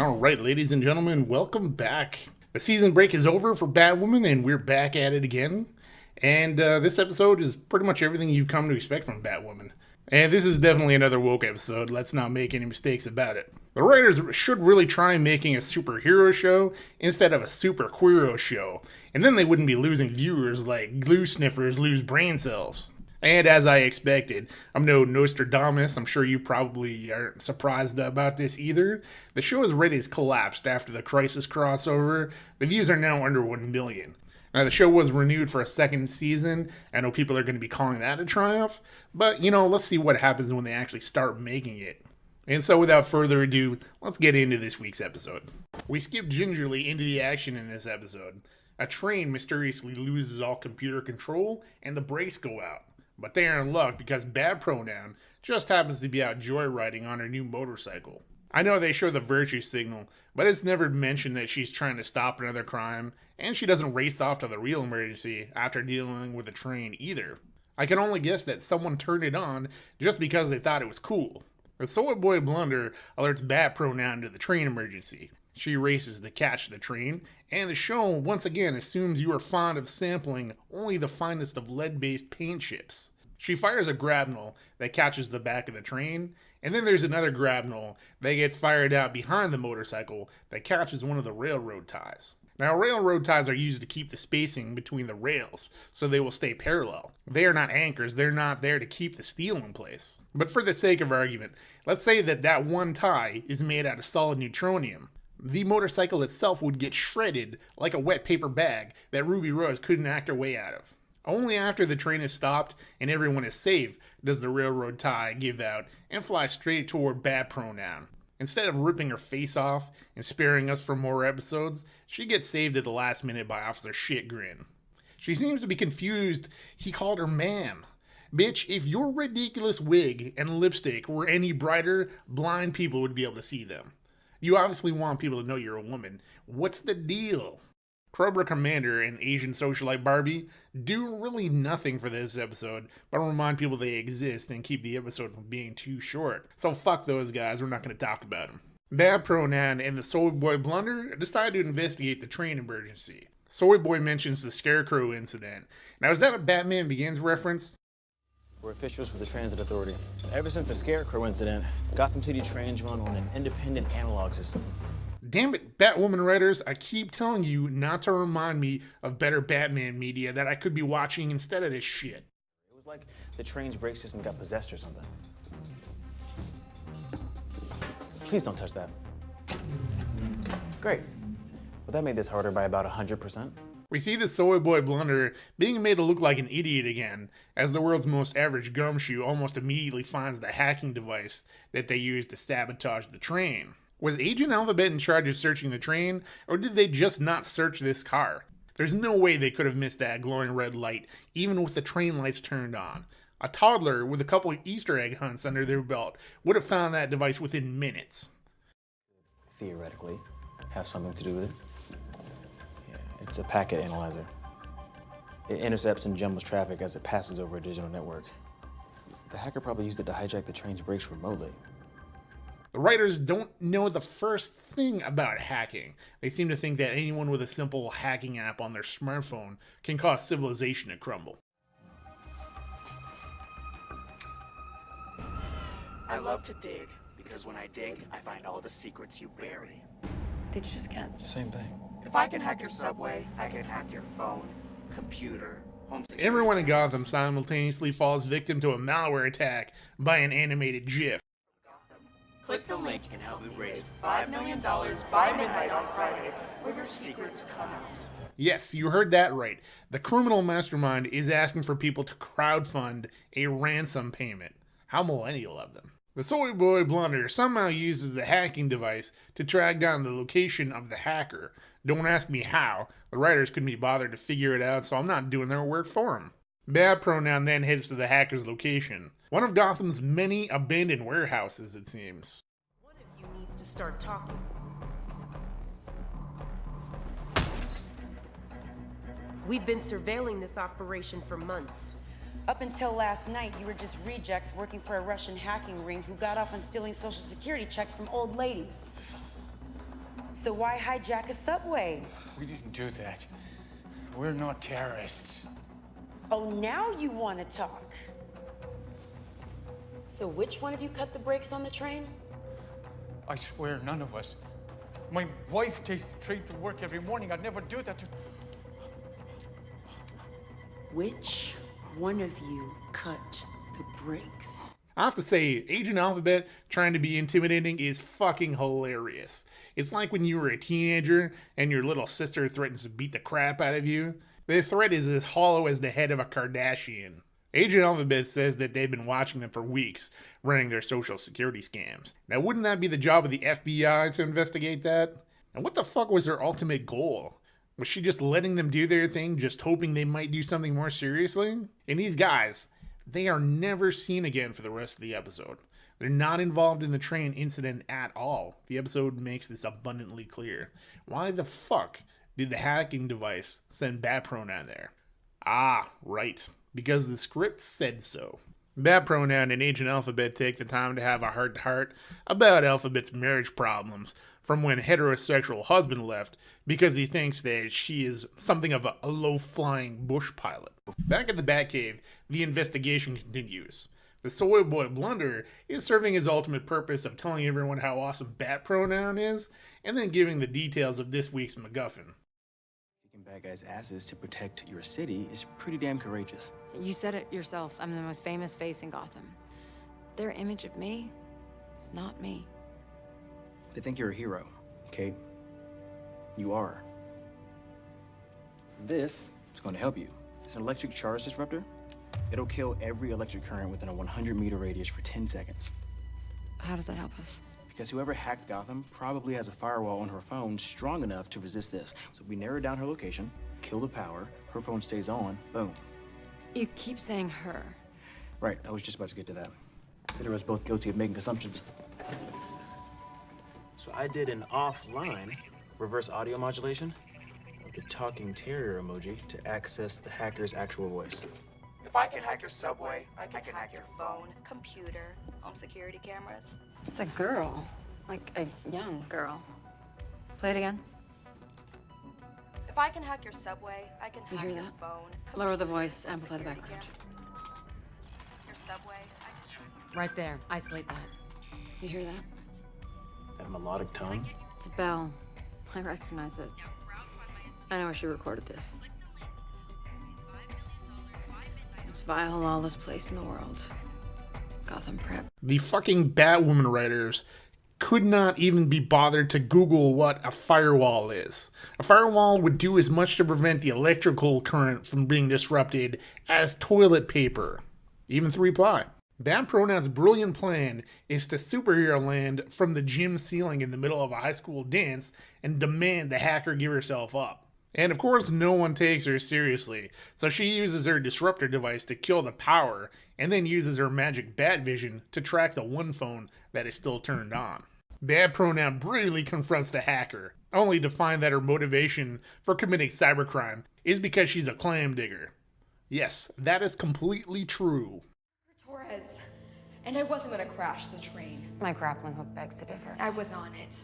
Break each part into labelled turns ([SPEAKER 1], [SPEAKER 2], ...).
[SPEAKER 1] All right, ladies and gentlemen, welcome back. The season break is over for Batwoman, and we're back at it again. And this episode is pretty much everything you've come to expect from Batwoman. And this is definitely another woke episode, let's not make any mistakes about it. The writers should really try making a superhero show instead of a super queero show, and then they wouldn't be losing viewers like glue sniffers lose brain cells. And as I expected, I'm no Nostradamus, I'm sure you probably aren't surprised about this either. The show's ratings collapsed after the Crisis crossover. The views are now under 1 million. Now, the show was renewed for a second season. I know people are going to be calling that a triumph, but, let's see what happens when they actually start making it. And so, without further ado, let's get into this week's episode. We skip gingerly into the action in this episode. A train mysteriously loses all computer control, and the brakes go out. But they are in luck because Bad Pronoun just happens to be out joyriding on her new motorcycle. I know they show the virtue signal, but it's never mentioned that she's trying to stop another crime, and she doesn't race off to the real emergency after dealing with a train either. I can only guess that someone turned it on just because they thought it was cool. The Soy Boy Blunder alerts Bad Pronoun to the train emergency. She races to catch the train, and the show once again assumes you are fond of sampling only the finest of lead-based paint chips. She fires a grapnel that catches the back of the train, and then there's another grapnel that gets fired out behind the motorcycle that catches one of the railroad ties. Now, railroad ties are used to keep the spacing between the rails, so they will stay parallel. They are not anchors, they're not there to keep the steel in place. But for the sake of argument, let's say that one tie is made out of solid neutronium. The motorcycle itself would get shredded like a wet paper bag that Ruby Rose couldn't act her way out of. Only after the train is stopped and everyone is safe does the railroad tie give out and fly straight toward Bad Pronoun. Instead of ripping her face off and sparing us for more episodes, she gets saved at the last minute by Officer Shitgrin. She seems to be confused he called her ma'am. Bitch, if your ridiculous wig and lipstick were any brighter, blind people would be able to see them. You obviously want people to know you're a woman. What's the deal? Cobra Commander and Asian socialite Barbie do really nothing for this episode, but remind people they exist and keep the episode from being too short. So fuck those guys, we're not going to talk about them. Bad Pronoun and the Soy Boy Blunder decide to investigate the train emergency. Soy Boy mentions the Scarecrow incident. Now, is that a Batman Begins reference?
[SPEAKER 2] We're officials for the Transit Authority. Ever since the Scarecrow incident, Gotham City trains run on an independent analog system.
[SPEAKER 1] Damn it, Batwoman writers, I keep telling you not to remind me of better Batman media that I could be watching instead of this shit.
[SPEAKER 2] It was like the train's brake system got possessed or something. Please don't touch that. Great. Well, that made this harder by about 100%.
[SPEAKER 1] We see the Soy Boy Blunder being made to look like an idiot again, as the world's most average gumshoe almost immediately finds the hacking device that they used to sabotage the train. Was Agent Alphabet in charge of searching the train, or did they just not search this car? There's no way they could have missed that glowing red light, even with the train lights turned on. A toddler with a couple of Easter egg hunts under their belt would have found that device within minutes.
[SPEAKER 2] Theoretically, have something to do with it. Yeah, it's a packet analyzer. It intercepts and jumbles traffic as it passes over a digital network. The hacker probably used it to hijack the train's brakes remotely.
[SPEAKER 1] The writers don't know the first thing about hacking. They seem to think that anyone with a simple hacking app on their smartphone can cause civilization to crumble.
[SPEAKER 3] I love to dig, because when I dig, I find all the secrets you bury.
[SPEAKER 4] Did you just get?
[SPEAKER 2] Same thing.
[SPEAKER 3] If I can hack your subway, I can hack your phone, computer, home security.
[SPEAKER 1] Everyone in Gotham simultaneously falls victim to a malware attack by an animated GIF.
[SPEAKER 3] Click the link and help me raise $5 million by midnight on Friday, where your secrets come out.
[SPEAKER 1] Yes, you heard that right. The criminal mastermind is asking for people to crowdfund a ransom payment. How millennial of them. The Soy Boy Blunder somehow uses the hacking device to track down the location of the hacker. Don't ask me how. The writers couldn't be bothered to figure it out, so I'm not doing their work for them. Bad Pronoun then heads to the hacker's location. One of Gotham's many abandoned warehouses, it seems.
[SPEAKER 5] One of you needs to start talking. We've been surveilling this operation for months.
[SPEAKER 4] Up until last night, you were just rejects working for a Russian hacking ring who got off on stealing Social Security checks from old ladies. So why hijack a subway?
[SPEAKER 6] We didn't do that. We're not terrorists.
[SPEAKER 4] Oh, now you want to talk. So which one of you cut the brakes on the train?
[SPEAKER 6] I swear none of us. My wife takes the train to work every morning. I'd never do that to...
[SPEAKER 4] Which one of you cut the brakes?
[SPEAKER 1] I have to say, Agent Alphabet trying to be intimidating is fucking hilarious. It's like when you were a teenager and your little sister threatens to beat the crap out of you. The threat is as hollow as the head of a Kardashian. Agent Alphabet says that they've been watching them for weeks, running their social security scams. Now, wouldn't that be the job of the FBI to investigate that? And what the fuck was her ultimate goal? Was she just letting them do their thing, just hoping they might do something more seriously? And these guys, they are never seen again for the rest of the episode. They're not involved in the train incident at all. The episode makes this abundantly clear. Why the fuck did the hacking device send Bat Pronoun there? Ah, right. Because the script said so. Bat Pronoun and Agent Alphabet take the time to have a heart-to-heart about Alphabet's marriage problems from when heterosexual husband left because he thinks that she is something of a low-flying bush pilot. Back at the Batcave, the investigation continues. The Soy Boy Blunder is serving his ultimate purpose of telling everyone how awesome Bat Pronoun is, and then giving the details of this week's MacGuffin.
[SPEAKER 2] Kicking bad guys' asses to protect your city is pretty damn courageous.
[SPEAKER 7] You said it yourself. I'm the most famous face in Gotham. Their image of me is not me.
[SPEAKER 2] They think you're a hero, okay? You are. This is going to help you. It's an electric charge disruptor. It'll kill every electric current within a 100-meter radius for 10 seconds.
[SPEAKER 7] How does that help us?
[SPEAKER 2] Because whoever hacked Gotham probably has a firewall on her phone strong enough to resist this. So we narrow down her location, kill the power, her phone stays on, boom.
[SPEAKER 7] You keep saying her.
[SPEAKER 2] Right, I was just about to get to that. Consider us both guilty of making assumptions. So I did an offline reverse audio modulation of the talking terrier emoji to access the hacker's actual voice.
[SPEAKER 3] If I can hack your subway, I can hack your phone, computer, home security cameras.
[SPEAKER 7] It's a girl. Like a young girl. Play it again.
[SPEAKER 8] If I can hack your subway, I can
[SPEAKER 7] You
[SPEAKER 8] hack
[SPEAKER 7] hear
[SPEAKER 8] your
[SPEAKER 7] that?
[SPEAKER 8] phone.
[SPEAKER 7] Lower the
[SPEAKER 8] computer,
[SPEAKER 7] voice,
[SPEAKER 8] home
[SPEAKER 7] amplify the
[SPEAKER 8] security
[SPEAKER 7] background.
[SPEAKER 8] Your subway, I can...
[SPEAKER 7] Right there. Isolate that. You hear that?
[SPEAKER 2] That melodic tone.
[SPEAKER 7] It's a bell. I recognize it. I know where she recorded this. Most vile, lawless place in the world. Gotham Prep.
[SPEAKER 1] The fucking Batwoman writers could not even be bothered to Google what a firewall is. A firewall would do as much to prevent the electrical current from being disrupted as toilet paper. Even 3ply. Bat Pronoun's brilliant plan is to superhero land from the gym ceiling in the middle of a high school dance and demand the hacker give herself up. And of course, no one takes her seriously, so she uses her disruptor device to kill the power, and then uses her magic bat vision to track the one phone that is still turned on. Bat Pronoun brutally confronts the hacker, only to find that her motivation for committing cybercrime is because she's a clam digger. Yes, that is completely true.
[SPEAKER 8] Torres, and I wasn't gonna crash the train.
[SPEAKER 7] My grappling hook begs to differ.
[SPEAKER 8] I was on it,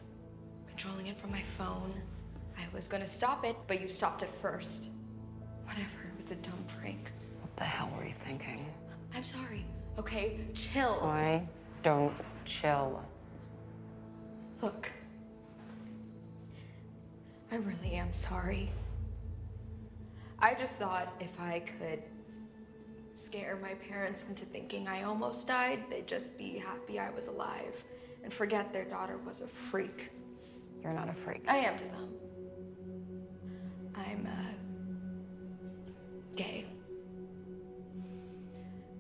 [SPEAKER 8] controlling it from my phone. I was gonna stop it, but you stopped it first. Whatever, it was a dumb prank.
[SPEAKER 7] What the hell were you thinking?
[SPEAKER 8] I'm sorry, okay? Chill.
[SPEAKER 7] Why don't chill?
[SPEAKER 8] Look, I really am sorry. I just thought if I could scare my parents into thinking I almost died, they'd just be happy I was alive and forget their daughter was a freak.
[SPEAKER 7] You're not a freak.
[SPEAKER 8] I am to them. I'm, gay.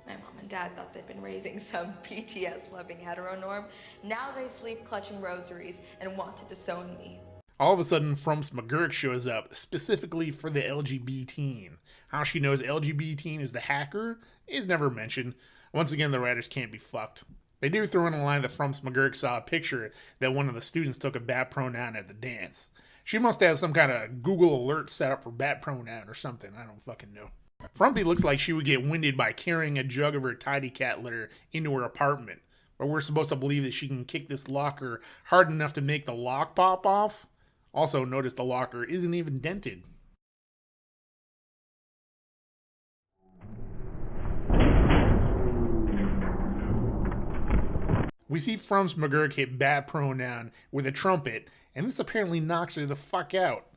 [SPEAKER 8] My mom and dad thought they'd been raising some BTS-loving heteronorm. Now they sleep clutching rosaries and want to disown me.
[SPEAKER 1] All of a sudden, Frumps McGurk shows up specifically for the LGBT. How she knows LGBT is the hacker is never mentioned. Once again, the writers can't be fucked. They do throw in a line that Frumps McGurk saw a picture that one of the students took a Bat Pronoun at the dance. She must have some kind of Google alert set up for Bat Pronoun or something. I don't fucking know. Frumpy looks like she would get winded by carrying a jug of her tidy cat litter into her apartment. But we're supposed to believe that she can kick this locker hard enough to make the lock pop off? Also, notice the locker isn't even dented. We see Frumps McGurk hit Bat Pronoun with a trumpet, and this apparently knocks her the fuck out.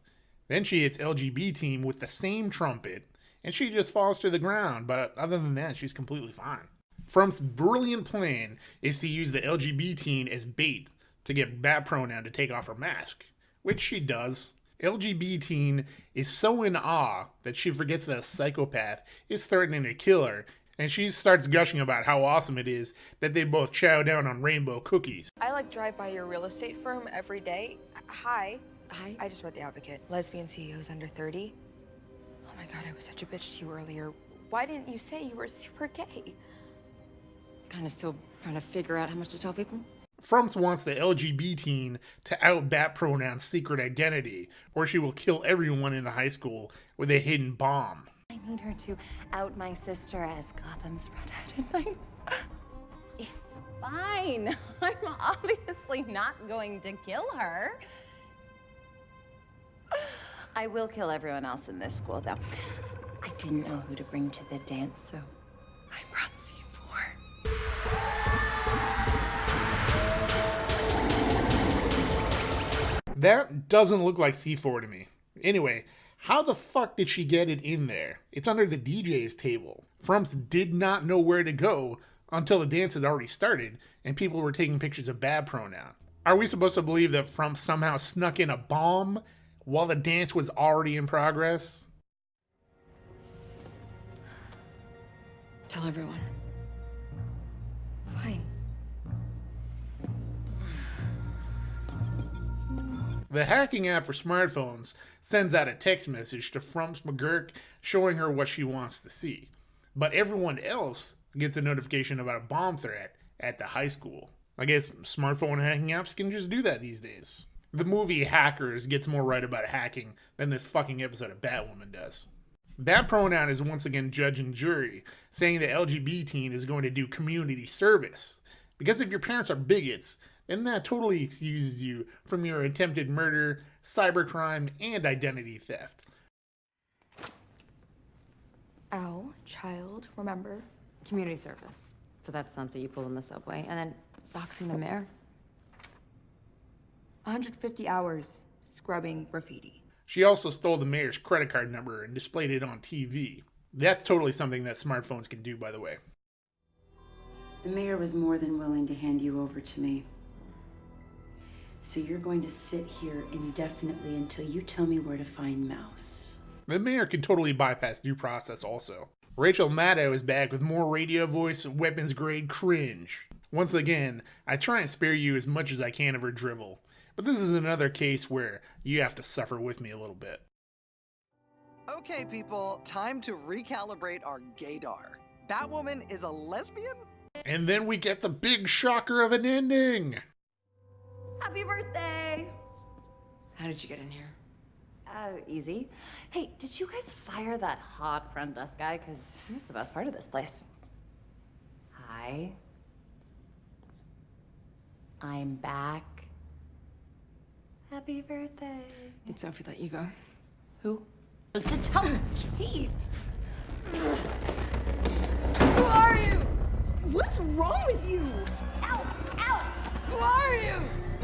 [SPEAKER 1] Then she hits LGB Team with the same trumpet, and she just falls to the ground, but other than that, she's completely fine. Frumps' brilliant plan is to use the LGB Teen as bait to get Bat Pronoun to take off her mask, which she does. LGB Teen is so in awe that she forgets that a psychopath is threatening to kill her, and she starts gushing about how awesome it is that they both chow down on rainbow cookies.
[SPEAKER 8] I drive by your real estate firm every day. Hi.
[SPEAKER 7] Hi.
[SPEAKER 8] I just read The Advocate. Lesbian CEOs under 30. Oh my god, I was such a bitch to you earlier. Why didn't you say you were super gay?
[SPEAKER 7] Kind of still trying to figure out how much to tell people.
[SPEAKER 1] Frumps wants the LGB Teen to out Bat Pronoun's secret identity, or she will kill everyone in the high school with a hidden bomb.
[SPEAKER 9] I need her to out my sister as Gotham's redheaded knight. It's fine. I'm obviously not going to kill her. I will kill everyone else in this school, though. I didn't know who to bring to the dance, so I brought C4.
[SPEAKER 1] That doesn't look like C4 to me. Anyway, how the fuck did she get it in there? It's under the DJ's table. Frumps did not know where to go until the dance had already started and people were taking pictures of Bat Pronoun. Are we supposed to believe that Frumps somehow snuck in a bomb while the dance was already in progress?
[SPEAKER 7] Tell everyone.
[SPEAKER 8] Fine.
[SPEAKER 1] The hacking app for smartphones sends out a text message to Frumps McGurk showing her what she wants to see. But everyone else gets a notification about a bomb threat at the high school. I guess smartphone hacking apps can just do that these days. The movie Hackers gets more right about hacking than this fucking episode of Batwoman does. Bat Pronoun is once again judge and jury, saying the LGBT teen is going to do community service. Because if your parents are bigots, then that totally excuses you from your attempted murder, cybercrime, and identity theft.
[SPEAKER 8] Ow, child, remember?
[SPEAKER 7] Community service for that stunt that you pulled in the subway, and then boxing the mayor.
[SPEAKER 8] 150 hours scrubbing graffiti.
[SPEAKER 1] She also stole the mayor's credit card number and displayed it on TV. That's totally something that smartphones can do, by the way.
[SPEAKER 4] The mayor was more than willing to hand you over to me. So you're going to sit here indefinitely until you tell me where to find Mouse.
[SPEAKER 1] The mayor can totally bypass due process also. Rachel Maddow is back with more radio voice, weapons grade cringe. Once again, I try and spare you as much as I can of her drivel, but this is another case where you have to suffer with me a little bit.
[SPEAKER 10] Okay, people, time to recalibrate our gaydar. Batwoman is a lesbian?
[SPEAKER 1] And then we get the big shocker of an ending!
[SPEAKER 9] Happy birthday!
[SPEAKER 7] How did you get in here?
[SPEAKER 9] Easy. Hey, did you guys fire that hot front desk guy? Because he's the best part of this place. Hi. I'm back. Happy birthday.
[SPEAKER 7] Did Sophie let you go?
[SPEAKER 9] Who? To tell the chief. Who are you? What's wrong with you? Ow! Ow! Who are you?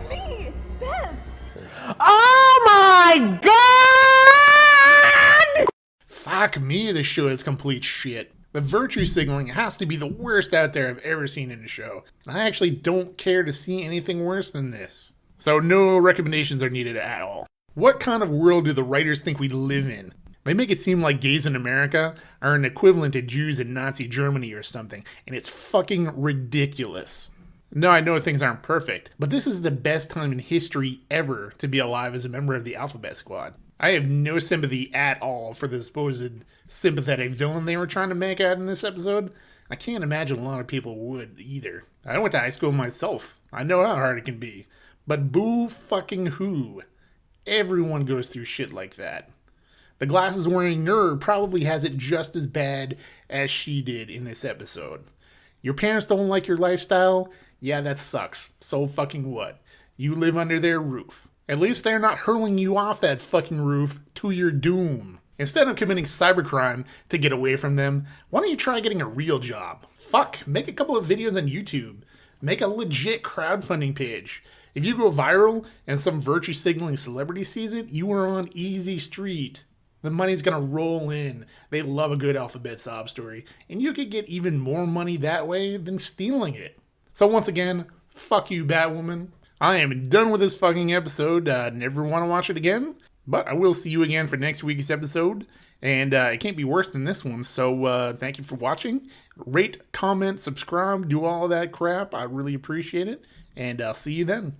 [SPEAKER 9] Me, Beth.
[SPEAKER 1] Oh my god! Fuck me, this show is complete shit. The virtue signaling has to be the worst out there I've ever seen in a show. I actually don't care to see anything worse than this. So no recommendations are needed at all. What kind of world do the writers think we live in? They make it seem like gays in America are an equivalent to Jews in Nazi Germany or something, and it's fucking ridiculous. No, I know things aren't perfect, but this is the best time in history ever to be alive as a member of the Alphabet Squad. I have no sympathy at all for the supposed sympathetic villain they were trying to make out in this episode. I can't imagine a lot of people would either. I went to high school myself. I know how hard it can be. But boo fucking who? Everyone goes through shit like that. The glasses-wearing nerd probably has it just as bad as she did in this episode. Your parents don't like your lifestyle? Yeah, that sucks. So fucking what? You live under their roof. At least they're not hurling you off that fucking roof to your doom. Instead of committing cybercrime to get away from them, why don't you try getting a real job? Fuck, make a couple of videos on YouTube. Make a legit crowdfunding page. If you go viral and some virtue signaling celebrity sees it, you are on easy street. The money's gonna roll in. They love a good alphabet sob story, and you could get even more money that way than stealing it. So once again, fuck you, Batwoman. I am done with this fucking episode. Never want to watch it again, but I will see you again for next week's episode, and it can't be worse than this one. So thank you for watching. Rate, comment, subscribe, do all that crap. I really appreciate it, and I'll see you then.